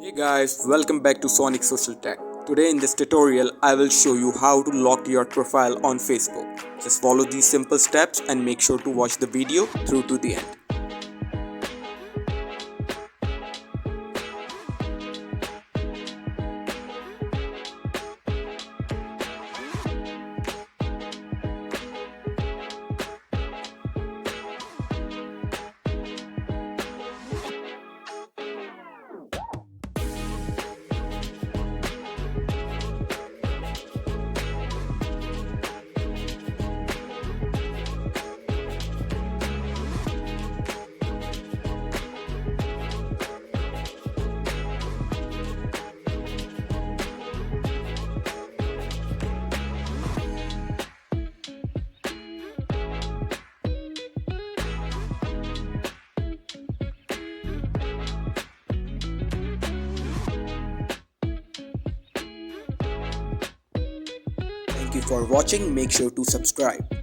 Hey guys, welcome back to Sonic Social Tech. Today in this tutorial, I will show you how to lock your profile on Facebook. Just follow these simple steps and make sure to watch the video through to the end. Thank you for watching. Make sure to subscribe.